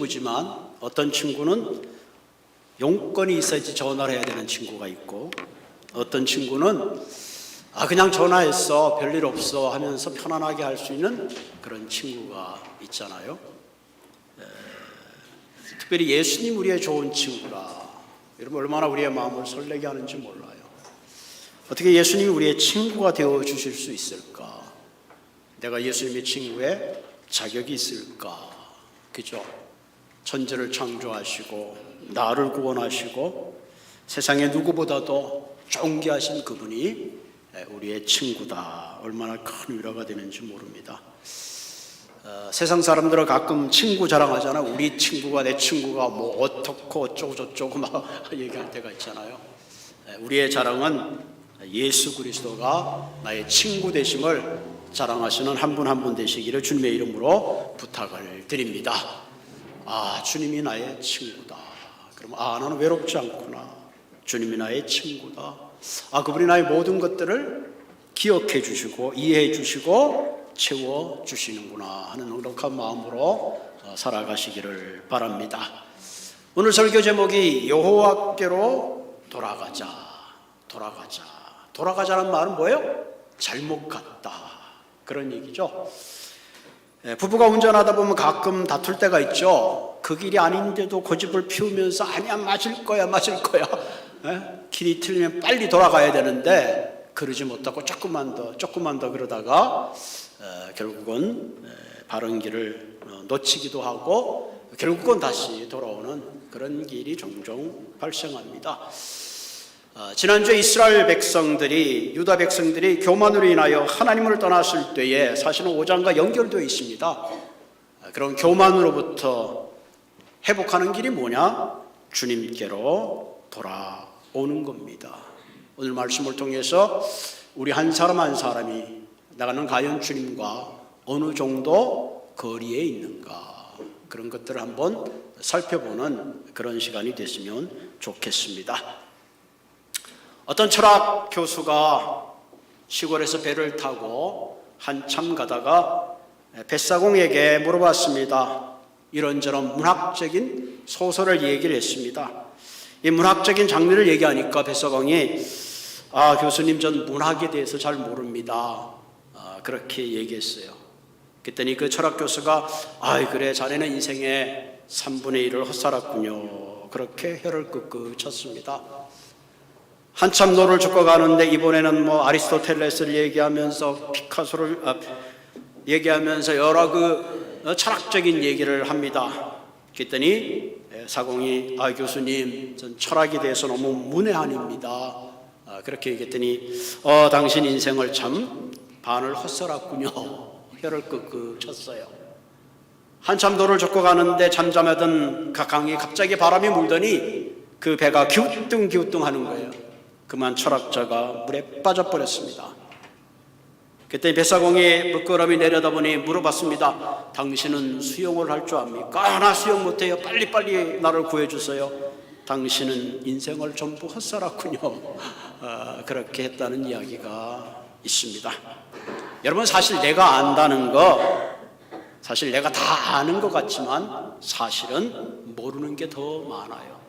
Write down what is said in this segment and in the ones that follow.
친구지만 어떤 친구는 용건이 있어야지 전화를 해야 되는 친구가 있고, 어떤 친구는 그냥 전화했어 별일 없어 하면서 편안하게 할 수 있는 그런 친구가 있잖아요. 특별히 예수님 우리의 좋은 친구라, 여러분 얼마나 우리의 마음을 설레게 하는지 몰라요. 어떻게 예수님이 우리의 친구가 되어 주실 수 있을까? 내가 예수님의 친구의 자격이 있을까? 그죠? 천지를 창조하시고 나를 구원하시고 세상의 누구보다도 존귀하신 그분이 우리의 친구다. 얼마나 큰 위로가 되는지 모릅니다. 세상 사람들은 가끔 친구 자랑하잖아. 우리 친구가, 내 친구가 뭐 어떻고 어쩌고 저쩌고 막 얘기할 때가 있잖아요. 우리의 자랑은 예수 그리스도가 나의 친구 되심을 자랑하시는 한 분 한 분 되시기를 주님의 이름으로 부탁을 드립니다. 주님이 나의 친구다. 그럼 나는 외롭지 않구나. 주님이 나의 친구다. 그분이 나의 모든 것들을 기억해 주시고 이해해 주시고 채워 주시는구나 하는 넉넉한 마음으로 살아가시기를 바랍니다. 오늘 설교 제목이 여호와께로 돌아가자는 말은 뭐예요? 잘못 갔다, 그런 얘기죠. 부부가 운전하다 보면 가끔 다툴 때가 있죠. 그 길이 아닌데도 고집을 피우면서 아니야 맞을 거야 길이 틀리면 빨리 돌아가야 되는데 그러지 못하고 조금만 더 그러다가 결국은 바른 길을 놓치기도 하고 결국은 다시 돌아오는 그런 길이 종종 발생합니다. 지난주에 이스라엘 백성들이, 유다 백성들이 교만으로 인하여 하나님을 떠났을 때에 사실은 5장과 연결되어 있습니다. 그런 교만으로부터 회복하는 길이 뭐냐? 주님께로 돌아오는 겁니다. 오늘 말씀을 통해서 우리 한 사람 한 사람이 나는 과연 주님과 어느 정도 거리에 있는가, 그런 것들을 한번 살펴보는 그런 시간이 됐으면 좋겠습니다. 어떤 철학 교수가 시골에서 배를 타고 한참 가다가 뱃사공에게 물어봤습니다. 이런저런 문학적인 소설을 얘기를 했습니다. 이 문학적인 장르를 얘기하니까 뱃사공이 교수님, 전 문학에 대해서 잘 모릅니다. 그렇게 얘기했어요. 그랬더니 그 철학 교수가 그래, 자네는 인생의 3분의 1을 헛살았군요. 그렇게 혀를 끄끄 쳤습니다. 한참 노를 젓고 가는데 이번에는 아리스토텔레스를 얘기하면서 피카소를 얘기하면서 여러 철학적인 얘기를 합니다. 그랬더니 사공이 교수님, 전 철학에 대해서 너무 문외한입니다. 그렇게 얘기했더니 당신 인생을 참 반을 헛살았군요. 혀를 끄끄 쳤어요. 한참 노를 젓고 가는데 잠잠하던 그 강에 갑자기 바람이 물더니 그 배가 기우뚱기우뚱 하는 거예요. 그만 철학자가 물에 빠져버렸습니다. 그때 뱃사공이 물끄러미 내려다보니 물어봤습니다. 당신은 수영을 할 줄 압니까? 나 수영 못해요. 빨리 나를 구해주세요. 당신은 인생을 전부 헛살았군요. 그렇게 했다는 이야기가 있습니다. 여러분, 사실 내가 안다는 거, 사실 내가 다 아는 것 같지만 사실은 모르는 게 더 많아요.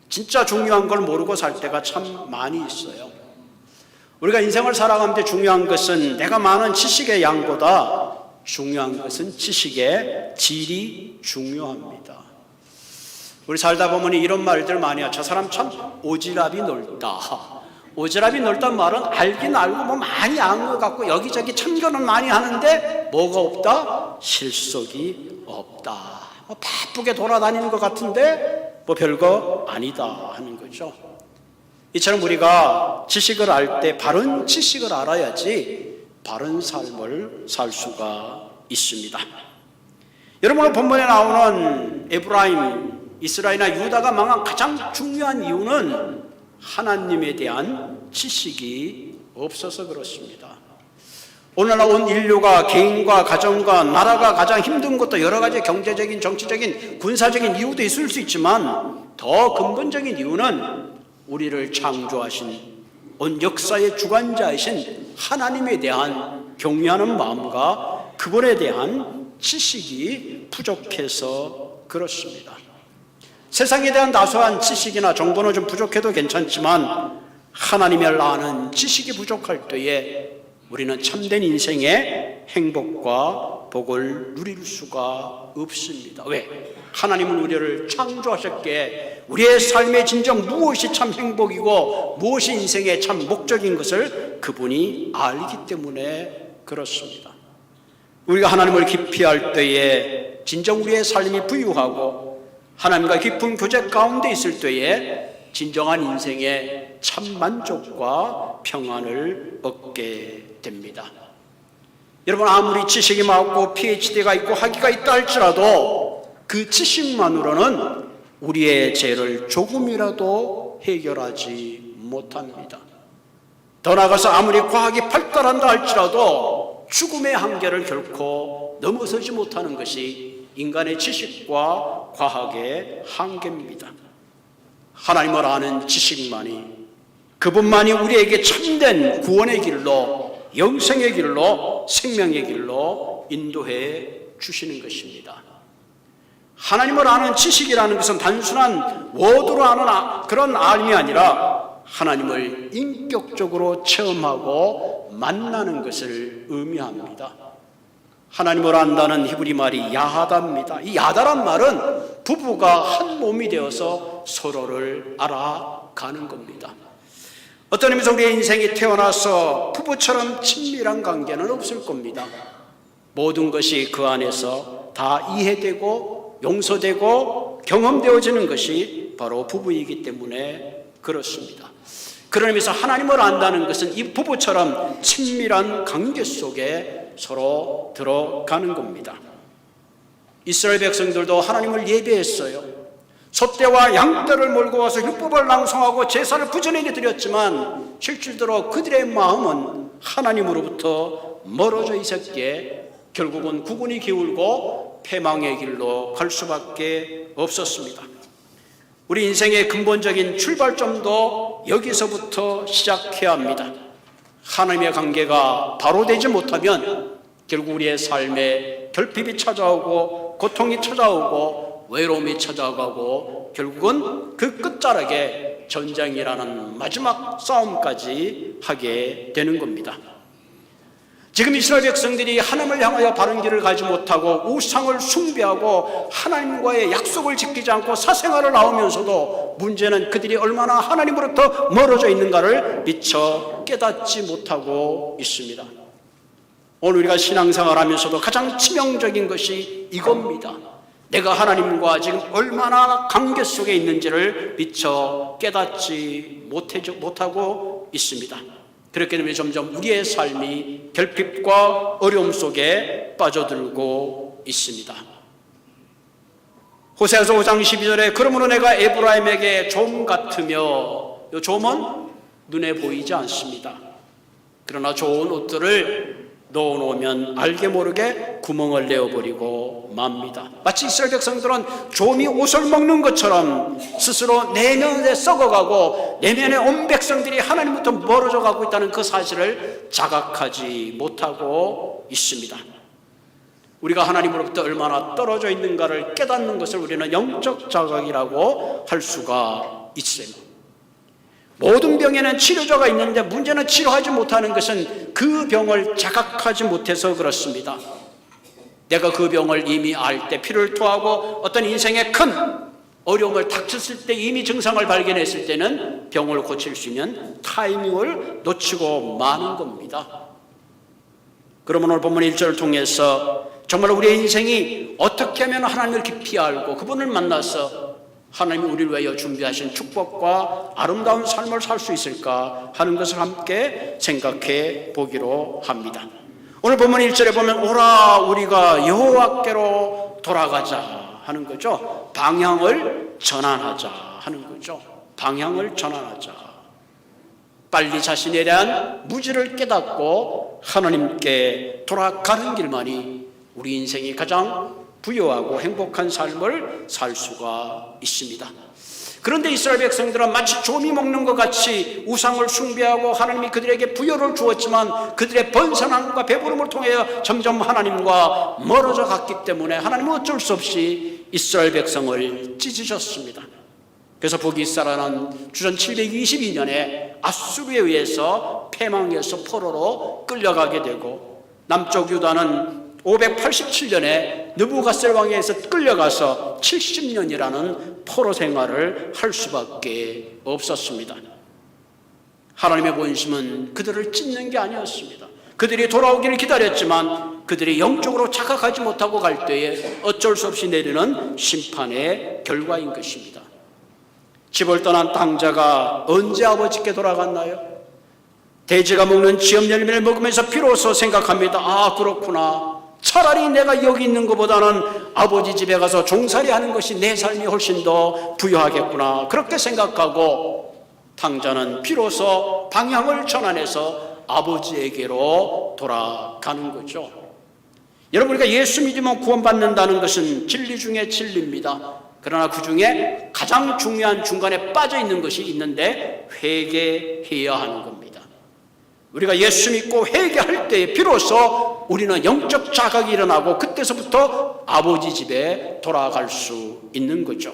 진짜 중요한 걸 모르고 살 때가 참 많이 있어요. 우리가 인생을 살아가는데 중요한 것은 내가 많은 지식의 양보다 중요한 것은 지식의 질이 중요합니다. 우리 살다 보면 이런 말들 많이 하죠. 저 사람 참 오지랖이 넓다. 오지랖이 넓다는 말은 알긴 알고 많이 아는 것 같고 여기저기 참견은 많이 하는데 뭐가 없다? 실속이 없다. 바쁘게 돌아다니는 것 같은데 별거 아니다 하는 거죠. 이처럼 우리가 지식을 알 때 바른 지식을 알아야지 바른 삶을 살 수가 있습니다. 여러분, 오늘 본문에 나오는 에브라임, 이스라엘이나 유다가 망한 가장 중요한 이유는 하나님에 대한 지식이 없어서 그렇습니다. 오늘날 온 인류가 개인과 가정과 나라가 가장 힘든 것도 여러 가지 경제적인, 정치적인, 군사적인 이유도 있을 수 있지만 더 근본적인 이유는 우리를 창조하신 온 역사의 주관자이신 하나님에 대한 경외하는 마음과 그분에 대한 지식이 부족해서 그렇습니다. 세상에 대한 다소한 지식이나 정보는 좀 부족해도 괜찮지만 하나님을 아는 지식이 부족할 때에 우리는 참된 인생의 행복과 복을 누릴 수가 없습니다. 왜? 하나님은 우리를 창조하셨기에 우리의 삶의 진정 무엇이 참 행복이고 무엇이 인생의 참 목적인 것을 그분이 알기 때문에 그렇습니다. 우리가 하나님을 깊이 알 때에 진정 우리의 삶이 부유하고 하나님과 깊은 교제 가운데 있을 때에 진정한 인생의 참 만족과 평안을 얻게 됩니다. 여러분, 아무리 지식이 많고 PhD가 있고 학위가 있다 할지라도 그 지식만으로는 우리의 죄를 조금이라도 해결하지 못합니다. 더 나아가서 아무리 과학이 발달한다 할지라도 죽음의 한계를 결코 넘어서지 못하는 것이 인간의 지식과 과학의 한계입니다. 하나님을 아는 지식만이, 그분만이 우리에게 참된 구원의 길로, 영생의 길로, 생명의 길로 인도해 주시는 것입니다. 하나님을 아는 지식이라는 것은 단순한 워드로 아는 그런 알미 아니라 하나님을 인격적으로 체험하고 만나는 것을 의미합니다. 하나님을 안다는 히브리 말이 야하다입니다. 이 야다란 말은 부부가 한 몸이 되어서 서로를 알아가는 겁니다. 어떤 의미에서 우리의 인생이 태어나서 부부처럼 친밀한 관계는 없을 겁니다. 모든 것이 그 안에서 다 이해되고 용서되고 경험되어지는 것이 바로 부부이기 때문에 그렇습니다. 그런 의미에서 하나님을 안다는 것은 이 부부처럼 친밀한 관계 속에 서로 들어가는 겁니다. 이스라엘 백성들도 하나님을 예배했어요. 소떼와 양떼를 몰고 와서 율법을 낭송하고 제사를 부전에게 드렸지만 실질적으로 그들의 마음은 하나님으로부터 멀어져 있었기에 결국은 국운이 기울고 패망의 길로 갈 수밖에 없었습니다. 우리 인생의 근본적인 출발점도 여기서부터 시작해야 합니다. 하나님의 관계가 바로 되지 못하면 결국 우리의 삶에 결핍이 찾아오고 고통이 찾아오고 외로움이 찾아가고 결국은 그 끝자락에 전쟁이라는 마지막 싸움까지 하게 되는 겁니다. 지금 이스라엘 백성들이 하나님을 향하여 바른 길을 가지 못하고 우상을 숭배하고 하나님과의 약속을 지키지 않고 사생활을 나오면서도 문제는 그들이 얼마나 하나님으로부터 멀어져 있는가를 미처 깨닫지 못하고 있습니다. 오늘 우리가 신앙생활 하면서도 가장 치명적인 것이 이겁니다. 내가 하나님과 지금 얼마나 관계 속에 있는지를 미처 깨닫지 못하고 있습니다. 그렇게 되면 점점 우리의 삶이 결핍과 어려움 속에 빠져들고 있습니다. 호세아서 5장 12절에 그러므로 내가 에브라임에게 좀 같으며, 이 좀은 눈에 보이지 않습니다. 그러나 좋은 옷들을 넣어놓으면 알게 모르게 구멍을 내어버리고 맙니다. 마치 이스라엘 백성들은 좀이 옷을 먹는 것처럼 스스로 내면에 썩어가고 내면의 온 백성들이 하나님부터 멀어져 가고 있다는 그 사실을 자각하지 못하고 있습니다. 우리가 하나님으로부터 얼마나 떨어져 있는가를 깨닫는 것을 우리는 영적 자각이라고 할 수가 있습니다. 모든 병에는 치료자가 있는데 문제는 치료하지 못하는 것은 그 병을 자각하지 못해서 그렇습니다. 내가 그 병을 이미 알 때, 피를 토하고 어떤 인생의 큰 어려움을 닥쳤을 때, 이미 증상을 발견했을 때는 병을 고칠 수 있는 타이밍을 놓치고 마는 겁니다. 그러면 오늘 본문 1절을 통해서 정말 우리의 인생이 어떻게 하면 하나님을 깊이 알고 그분을 만나서 하나님이 우리를 위하여 준비하신 축복과 아름다운 삶을 살 수 있을까 하는 것을 함께 생각해 보기로 합니다. 오늘 본문 1절에 보면 오라 우리가 여호와께로 돌아가자 하는 거죠. 방향을 전환하자 하는 거죠. 방향을 전환하자. 빨리 자신에 대한 무지를 깨닫고 하나님께 돌아가는 길만이 우리 인생이 가장 부유하고 행복한 삶을 살 수가 있습니다. 그런데 이스라엘 백성들은 마치 좀이 먹는 것 같이 우상을 숭배하고 하나님이 그들에게 부여를 주었지만 그들의 번성함과 배부름을 통하여 점점 하나님과 멀어져 갔기 때문에 하나님은 어쩔 수 없이 이스라엘 백성을 찢으셨습니다. 그래서 북이스라엘은 주전 722년에 아수르에 의해서 패망해서 포로로 끌려가게 되고, 남쪽 유다는 587년에 느부갓셀 왕에 의해서 끌려가서 70년이라는 포로 생활을 할 수밖에 없었습니다. 하나님의 본심은 그들을 찢는 게 아니었습니다. 그들이 돌아오기를 기다렸지만 그들이 영적으로 자각하지 못하고 갈 때에 어쩔 수 없이 내리는 심판의 결과인 것입니다. 집을 떠난 당자가 언제 아버지께 돌아갔나요? 돼지가 먹는 지업 열매를 먹으면서 비로소 생각합니다. 아, 그렇구나. 차라리 내가 여기 있는 것보다는 아버지 집에 가서 종살이 하는 것이 내 삶이 훨씬 더 부유하겠구나. 그렇게 생각하고 당자는 비로소 방향을 전환해서 아버지에게로 돌아가는 거죠. 여러분, 우리가 예수 믿으면 구원받는다는 것은 진리 중에 진리입니다. 그러나 그 중에 가장 중요한 중간에 빠져 있는 것이 있는데, 회개해야 하는 겁니다. 우리가 예수 믿고 회개할 때 비로소 우리는 영적 자각이 일어나고 그때서부터 아버지 집에 돌아갈 수 있는 거죠.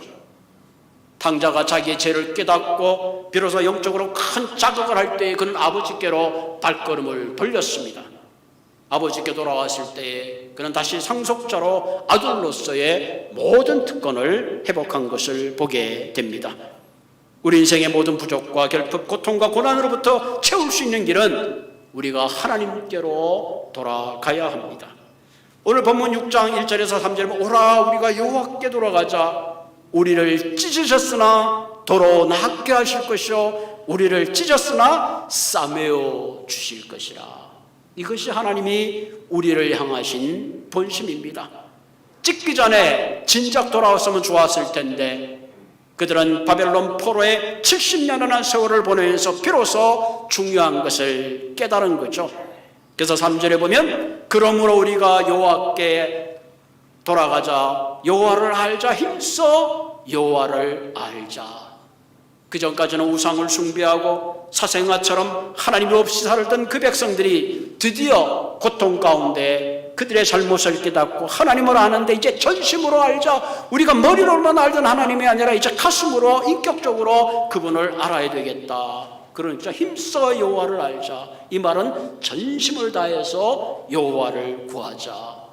당자가 자기의 죄를 깨닫고 비로소 영적으로 큰 자각을 할 때 그는 아버지께로 발걸음을 돌렸습니다. 아버지께 돌아왔을 때에 그는 다시 상속자로 아들로서의 모든 특권을 회복한 것을 보게 됩니다. 우리 인생의 모든 부족과 결핍, 고통과 고난으로부터 채울 수 있는 길은 우리가 하나님께로 돌아가야 합니다. 오늘 본문 6장 1절에서 3절에 보면, 오라 우리가 여호와께 돌아가자. 우리를 찢으셨으나 도로 낫게 하실 것이요 우리를 찢었으나 싸매어 주실 것이라. 이것이 하나님이 우리를 향하신 본심입니다. 찢기 전에 진작 돌아왔으면 좋았을 텐데, 그들은 바벨론 포로에 70년이라는 세월을 보내면서 비로소 중요한 것을 깨달은 거죠. 그래서 3절에 보면, 그러므로 우리가 여호와께 돌아가자. 여호와를 알자. 힘써 여호와를 알자. 그 전까지는 우상을 숭배하고 사생아처럼 하나님이 없이 살던 그 백성들이 드디어 고통 가운데 그들의 잘못을 깨닫고 하나님을 아는데, 이제 전심으로 알자. 우리가 머리로만 알던 하나님이 아니라 이제 가슴으로 인격적으로 그분을 알아야 되겠다. 그러니까 힘써 여호와를 알자. 이 말은 전심을 다해서 여호와를 구하자.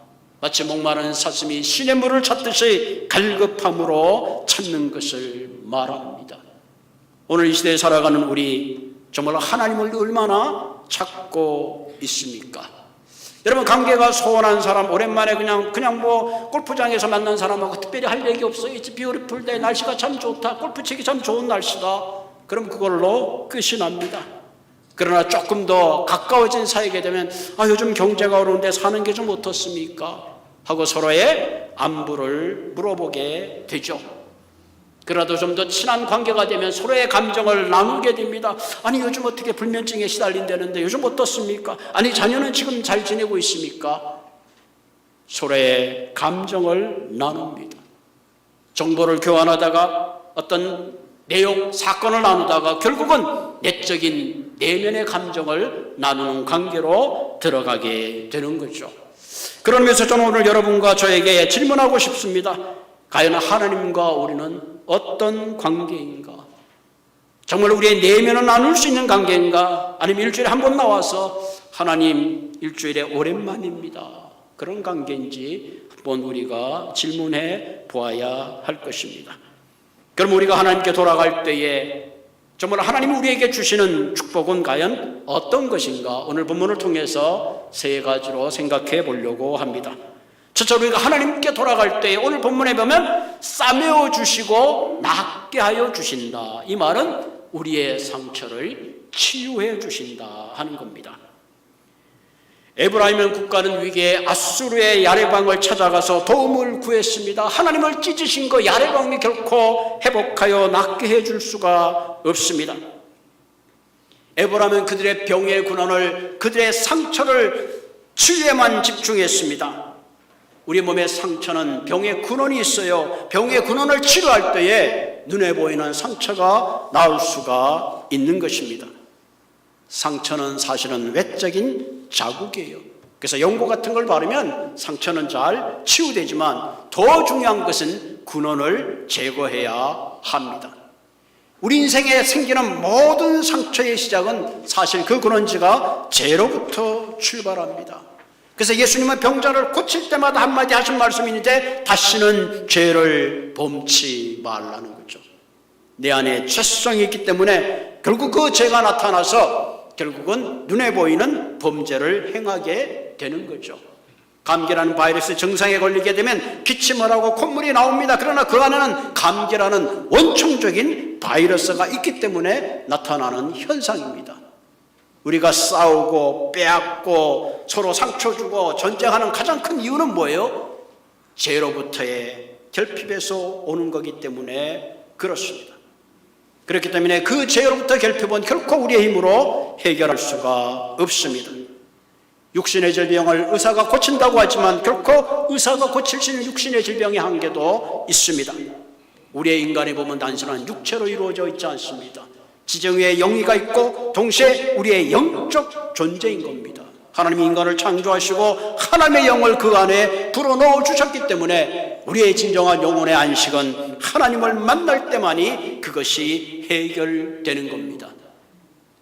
마치 목마른 사슴이 신의 물을 찾듯이 갈급함으로 찾는 것을 말합니다. 오늘 이 시대에 살아가는 우리 정말 하나님을 얼마나 찾고 있습니까? 여러분, 관계가 소원한 사람, 오랜만에 그냥 뭐 골프장에서 만난 사람하고 특별히 할 얘기 없어요. It's beautiful day, 날씨가 참 좋다, 골프 치기 참 좋은 날씨다. 그럼 그걸로 끝이 납니다. 그러나 조금 더 가까워진 사이게 되면, 아, 요즘 경제가 어려운데 사는 게 좀 어떻습니까? 하고 서로의 안부를 물어보게 되죠. 그래도 좀 더 친한 관계가 되면 서로의 감정을 나누게 됩니다. 아니, 요즘 어떻게 불면증에 시달린다는데 요즘 어떻습니까? 아니, 자녀는 지금 잘 지내고 있습니까? 서로의 감정을 나눕니다. 정보를 교환하다가 어떤 내용, 사건을 나누다가 결국은 내적인 내면의 감정을 나누는 관계로 들어가게 되는 거죠. 그러면서 저는 오늘 여러분과 저에게 질문하고 싶습니다. 과연 하나님과 우리는 어떤 관계인가? 정말 우리의 내면을 나눌 수 있는 관계인가? 아니면 일주일에 한 번 나와서 하나님 일주일에 오랜만입니다, 그런 관계인지 한번 우리가 질문해 보아야 할 것입니다. 그럼 우리가 하나님께 돌아갈 때에 정말 하나님이 우리에게 주시는 축복은 과연 어떤 것인가? 오늘 본문을 통해서 세 가지로 생각해 보려고 합니다. 첫째로 우리가 하나님께 돌아갈 때 오늘 본문에 보면 싸매어 주시고 낫게 하여 주신다. 이 말은 우리의 상처를 치유해 주신다 하는 겁니다. 에브라임 국가는 위기에 아수르의 야레방을 찾아가서 도움을 구했습니다. 하나님을 찢으신 그 야레방이 결코 회복하여 낫게 해줄 수가 없습니다. 에브라임은 그들의 병의 근원을, 그들의 상처를 치유에만 집중했습니다. 우리 몸의 상처는 병의 근원이 있어요. 병의 근원을 치료할 때에 눈에 보이는 상처가 나올 수가 있는 것입니다. 상처는 사실은 외적인 자국이에요. 그래서 연고 같은 걸 바르면 상처는 잘 치유되지만 더 중요한 것은 근원을 제거해야 합니다. 우리 인생에 생기는 모든 상처의 시작은 사실 그 근원지가 죄로부터 출발합니다. 그래서 예수님은 병자를 고칠 때마다 한마디 하신 말씀이 있는데 다시는 죄를 범치 말라는 거죠. 내 안에 죄성이 있기 때문에 결국 그 죄가 나타나서 결국은 눈에 보이는 범죄를 행하게 되는 거죠. 감기라는 바이러스 증상에 걸리게 되면 기침을 하고 콧물이 나옵니다. 그러나 그 안에는 감기라는 원천적인 바이러스가 있기 때문에 나타나는 현상입니다. 우리가 싸우고 빼앗고 서로 상처 주고 전쟁하는 가장 큰 이유는 뭐예요? 죄로부터의 결핍에서 오는 거기 때문에 그렇습니다. 그렇기 때문에 그 죄로부터 결핍은 결코 우리의 힘으로 해결할 수가 없습니다. 육신의 질병을 의사가 고친다고 하지만 결코 의사가 고칠 수 있는 육신의 질병의 한계도 있습니다. 우리의 인간의 몸은 단순한 육체로 이루어져 있지 않습니다. 지정 위에 영이가 있고 동시에 우리의 영적 존재인 겁니다. 하나님이 인간을 창조하시고 하나님의 영을 그 안에 불어넣어 주셨기 때문에 우리의 진정한 영혼의 안식은 하나님을 만날 때만이 그것이 해결되는 겁니다.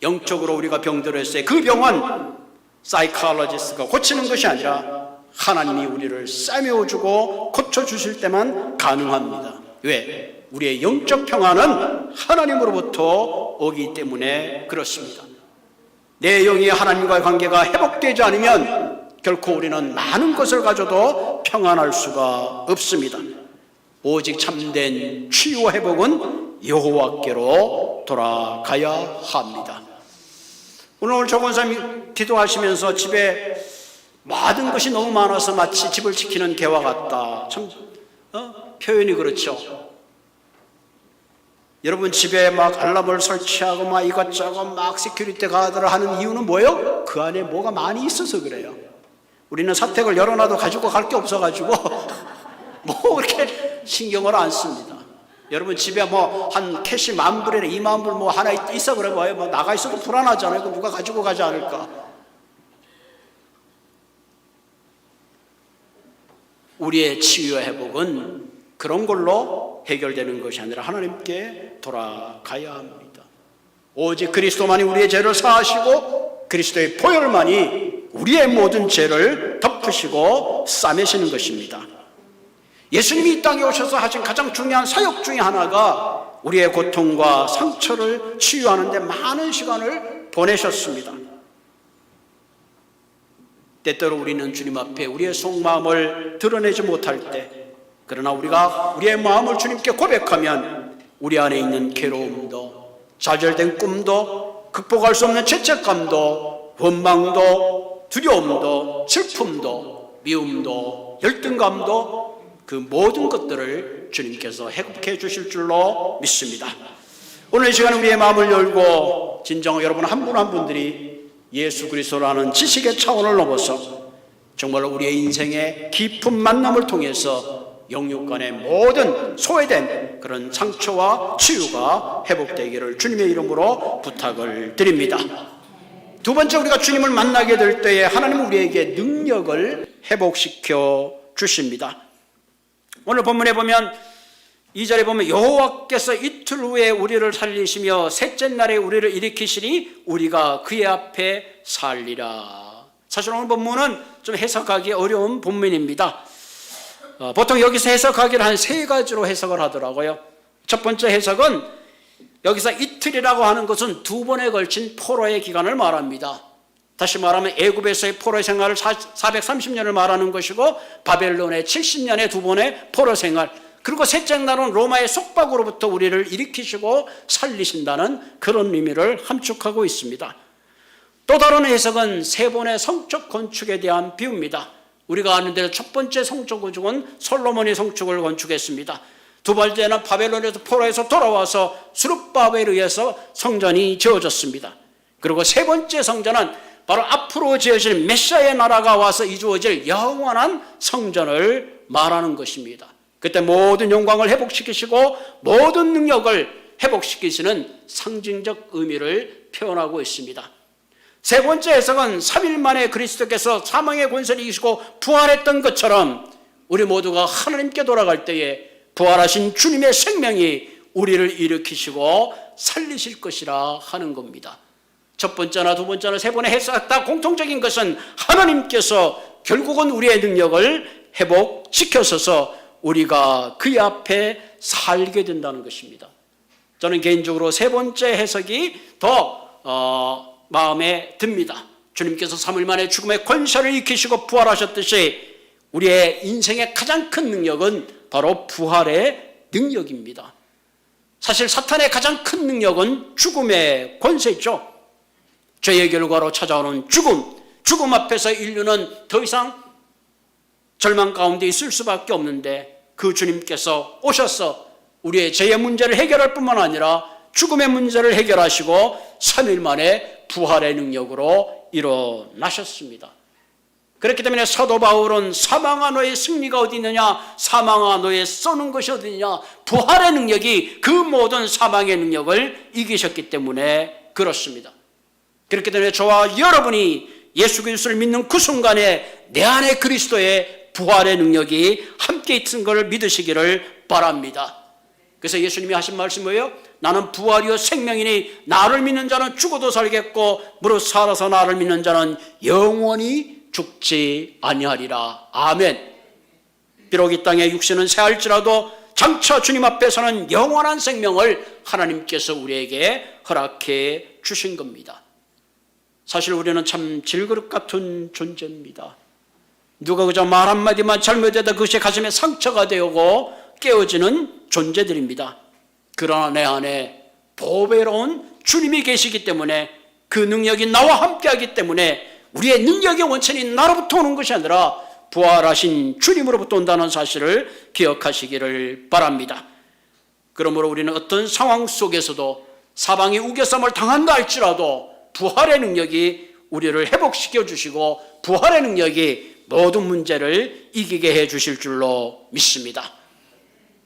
영적으로 우리가 병들어 했을 때 그 병은 사이콜로지스트가 고치는 것이 아니라 하나님이 우리를 싸매어주고 고쳐주실 때만 가능합니다. 왜? 우리의 영적 평안은 하나님으로부터 오기 때문에 그렇습니다. 내 영이 하나님과의 관계가 회복되지 않으면 결코 우리는 많은 것을 가져도 평안할 수가 없습니다. 오직 참된 치유와 회복은 여호와께로 돌아가야 합니다. 오늘 조 권사님 기도하시면서 집에 모든 것이 너무 많아서 마치 집을 지키는 개와 같다. 참 표현이 그렇죠. 여러분 집에 막 알람을 설치하고 막 이것저것 막 시큐리티 가드를 하는 이유는 뭐예요? 그 안에 뭐가 많이 있어서 그래요. 우리는 사택을 열어놔도 가지고 갈 게 없어가지고 뭐 이렇게 신경을 안 씁니다. 여러분 집에 뭐 한 캐시 10,000불이나 20,000불 뭐 하나 있어 그래 봐요. 뭐 나가 있어도 불안하잖아요. 그럼 누가 가지고 가지 않을까? 우리의 치유와 회복은 그런 걸로 해결되는 것이 아니라 하나님께 돌아가야 합니다. 오직 그리스도만이 우리의 죄를 사하시고 그리스도의 보혈만이 우리의 모든 죄를 덮으시고 싸매시는 것입니다. 예수님이 이 땅에 오셔서 하신 가장 중요한 사역 중에 하나가 우리의 고통과 상처를 치유하는 데 많은 시간을 보내셨습니다. 때때로 우리는 주님 앞에 우리의 속마음을 드러내지 못할 때, 그러나 우리가 우리의 마음을 주님께 고백하면 우리 안에 있는 괴로움도 좌절된 꿈도 극복할 수 없는 죄책감도 원망도 두려움도 슬픔도 미움도 열등감도 그 모든 것들을 주님께서 회복해 주실 줄로 믿습니다. 오늘 이 시간 우리의 마음을 열고 진정 여러분 한 분 한 분들이 예수 그리스도라는 지식의 차원을 넘어서 정말로 우리의 인생의 깊은 만남을 통해서 영육 간의 모든 소외된 그런 상처와 치유가 회복되기를 주님의 이름으로 부탁을 드립니다. 두 번째, 우리가 주님을 만나게 될 때에 하나님은 우리에게 능력을 회복시켜 주십니다. 오늘 본문에 보면 2절에 보면 여호와께서 이틀 후에 우리를 살리시며 셋째 날에 우리를 일으키시니 우리가 그의 앞에 살리라. 사실 오늘 본문은 좀 해석하기 어려운 본문입니다. 보통 여기서 해석하기를 한 세 가지로 해석을 하더라고요. 첫 번째 해석은 여기서 이틀이라고 하는 것은 두 번에 걸친 포로의 기간을 말합니다. 다시 말하면 애굽에서의 포로 생활을 430년을 말하는 것이고 바벨론의 70년의 두 번의 포로 생활, 그리고 셋째 날은 로마의 속박으로부터 우리를 일으키시고 살리신다는 그런 의미를 함축하고 있습니다. 또 다른 해석은 세 번의 성적 건축에 대한 비유입니다. 우리가 아는 대로 첫 번째 성적 건축은 솔로몬이 성축을 건축했습니다. 두 번째는 바벨론에서 포로에서 돌아와서 스룹바벨에 의해서 성전이 지어졌습니다. 그리고 세 번째 성전은 바로 앞으로 지어질 메시아의 나라가 와서 이루어질 영원한 성전을 말하는 것입니다. 그때 모든 영광을 회복시키시고 모든 능력을 회복시키시는 상징적 의미를 표현하고 있습니다. 세 번째 해석은 3일 만에 그리스도께서 사망의 권세를 이기시고 부활했던 것처럼 우리 모두가 하나님께 돌아갈 때에 부활하신 주님의 생명이 우리를 일으키시고 살리실 것이라 하는 겁니다. 첫 번째나 두 번째나 세 번의 해석 다 공통적인 것은 하나님께서 결국은 우리의 능력을 회복시켜서서 우리가 그의 앞에 살게 된다는 것입니다. 저는 개인적으로 세 번째 해석이 더 마음에 듭니다. 주님께서 3일 만에 죽음의 권세를 이기시고 부활하셨듯이 우리의 인생의 가장 큰 능력은 바로 부활의 능력입니다. 사실 사탄의 가장 큰 능력은 죽음의 권세죠. 죄의 결과로 찾아오는 죽음 앞에서 인류는 더 이상 절망 가운데 있을 수밖에 없는데 그 주님께서 오셔서 우리의 죄의 문제를 해결할 뿐만 아니라 죽음의 문제를 해결하시고 3일 만에 부활의 능력으로 일어나셨습니다. 그렇기 때문에 사도 바울은 사망아 너의 승리가 어디 있느냐, 사망아 너의 쏘는 것이 어디 있느냐, 부활의 능력이 그 모든 사망의 능력을 이기셨기 때문에 그렇습니다. 그렇기 때문에 저와 여러분이 예수 그리스도를 믿는 그 순간에 내 안에 그리스도의 부활의 능력이 함께 있는 것을 믿으시기를 바랍니다. 그래서 예수님이 하신 말씀이 뭐예요? 나는 부활이요 생명이니 나를 믿는 자는 죽어도 살겠고 무릇 살아서 나를 믿는 자는 영원히 죽지 아니하리라. 아멘. 비록 이 땅에 육신은 쇠할지라도 장차 주님 앞에서는 영원한 생명을 하나님께서 우리에게 허락해 주신 겁니다. 사실 우리는 참 질그릇 같은 존재입니다. 누가 그저 말 한마디만 잘못해도 그것이 가슴에 상처가 되고 깨어지는 존재들입니다. 그러나 내 안에 보배로운 주님이 계시기 때문에 그 능력이 나와 함께하기 때문에 우리의 능력의 원천이 나로부터 오는 것이 아니라 부활하신 주님으로부터 온다는 사실을 기억하시기를 바랍니다. 그러므로 우리는 어떤 상황 속에서도 사방이 우겨쌈을 당한다 할지라도 부활의 능력이 우리를 회복시켜 주시고 부활의 능력이 모든 문제를 이기게 해 주실 줄로 믿습니다.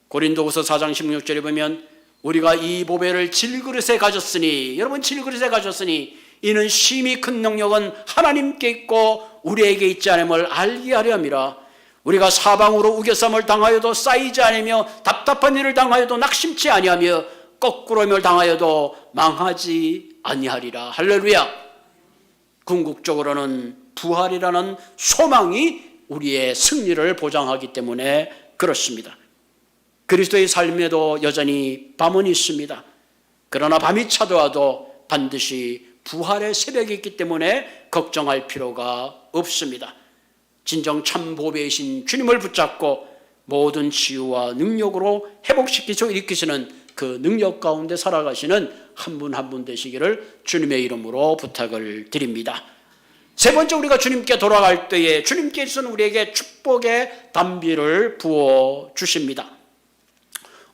고린도후서 4장 16절에 보면 우리가 이 보배를 질그릇에 가졌으니, 여러분 질그릇에 가졌으니 이는 심히 큰 능력은 하나님께 있고 우리에게 있지 않음을 알게 하려 함이라. 우리가 사방으로 우겨쌈을 당하여도 쌓이지 않으며 답답한 일을 당하여도 낙심치 아니하며 거꾸로임을 당하여도 망하지 아니하리라. 할렐루야. 궁극적으로는 부활이라는 소망이 우리의 승리를 보장하기 때문에 그렇습니다. 그리스도의 삶에도 여전히 밤은 있습니다. 그러나 밤이 찾아와도 반드시 부활의 새벽이 있기 때문에 걱정할 필요가 없습니다. 진정 참 보배이신 주님을 붙잡고 모든 치유와 능력으로 회복시키시고 일으키시는 그 능력 가운데 살아가시는 한 분 한 분 되시기를 주님의 이름으로 부탁을 드립니다. 세 번째, 우리가 주님께 돌아갈 때에 주님께서는 우리에게 축복의 단비를 부어주십니다.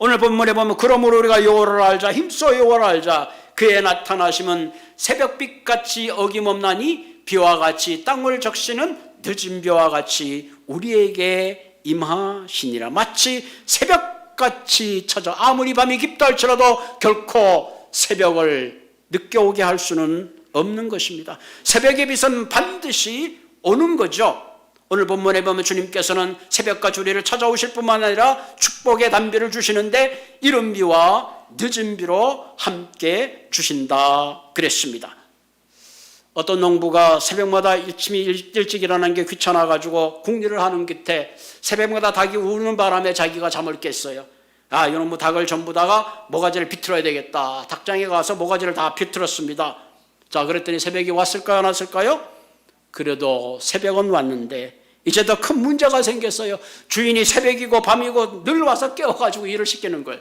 오늘 본문에 보면 그러므로 우리가 여호와를 알자, 힘써 여호와를 알자. 그의 나타나심은 새벽빛같이 어김없나니 비와 같이 땅을 적시는 늦은 비와 같이 우리에게 임하시니라. 마치 새벽같이 찾아 아무리 밤이 깊다 할지라도 결코 새벽을 늦게 오게 할 수는 없는 것입니다. 새벽의 빛은 반드시 오는 거죠. 오늘 본문에 보면 주님께서는 새벽까지 우리를 찾아오실 뿐만 아니라 축복의 단비를 주시는데 이른 비와 늦은 비로 함께 주신다 그랬습니다. 어떤 농부가 새벽마다 일침이 일찍 일어나는 게 귀찮아가지고 궁리를 하는 끝에 새벽마다 닭이 우는 바람에 자기가 잠을 깼어요. 이놈의 닭을 전부 다가 모가지를 비틀어야 되겠다. 닭장에 가서 모가지를 다 비틀었습니다. 자, 그랬더니 새벽이 왔을까요, 안 왔을까요? 그래도 새벽은 왔는데 이제 더 큰 문제가 생겼어요. 주인이 새벽이고 밤이고 늘 와서 깨워가지고 일을 시키는 거예요.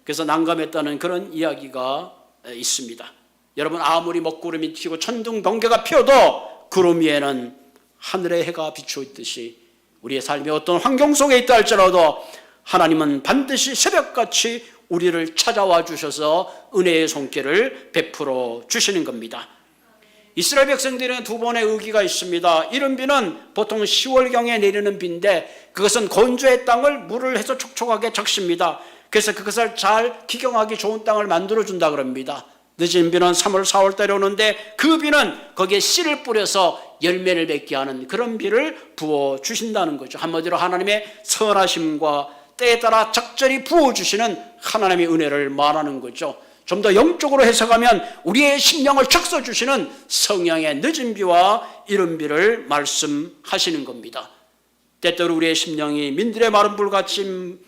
그래서 난감했다는 그런 이야기가 있습니다. 여러분, 아무리 먹구름이 튀고 천둥 번개가 피어도 구름 위에는 하늘의 해가 비추어 있듯이 우리의 삶이 어떤 환경 속에 있다 할지라도 하나님은 반드시 새벽같이 우리를 찾아와 주셔서 은혜의 손길을 베풀어 주시는 겁니다. 이스라엘 백성들은 두 번의 의기가 있습니다. 이른 비는 보통 10월경에 내리는 비인데 그것은 건조의 땅을 물을 해서 촉촉하게 적십니다. 그래서 그것을 잘 기경하기 좋은 땅을 만들어준다 그럽니다. 늦은 비는 3월, 4월 달에 오는데 그 비는 거기에 씨를 뿌려서 열매를 맺게 하는 그런 비를 부어주신다는 거죠. 한마디로 하나님의 선하심과 때에 따라 적절히 부어주시는 하나님의 은혜를 말하는 거죠. 좀 더 영적으로 해석하면 우리의 심령을 적셔주시는 성령의 늦은 비와 이른 비를 말씀하시는 겁니다. 때때로 우리의 심령이 민들의 마른 불같이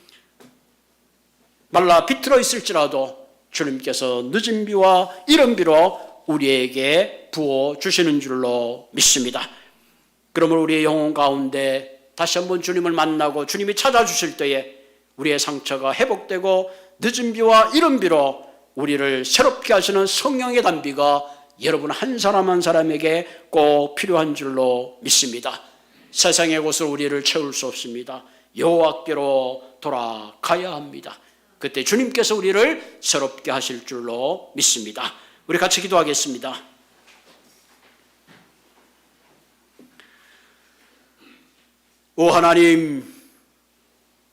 말라 비틀어 있을지라도 주님께서 늦은 비와 이른 비로 우리에게 부어주시는 줄로 믿습니다. 그러므로 우리의 영혼 가운데 다시 한번 주님을 만나고 주님이 찾아주실 때에 우리의 상처가 회복되고 늦은 비와 이른 비로 우리를 새롭게 하시는 성령의 단비가 여러분 한 사람 한 사람에게 꼭 필요한 줄로 믿습니다. 세상의 곳을 우리를 채울 수 없습니다. 여호와께로 돌아가야 합니다. 그때 주님께서 우리를 새롭게 하실 줄로 믿습니다. 우리 같이 기도하겠습니다. 오 하나님,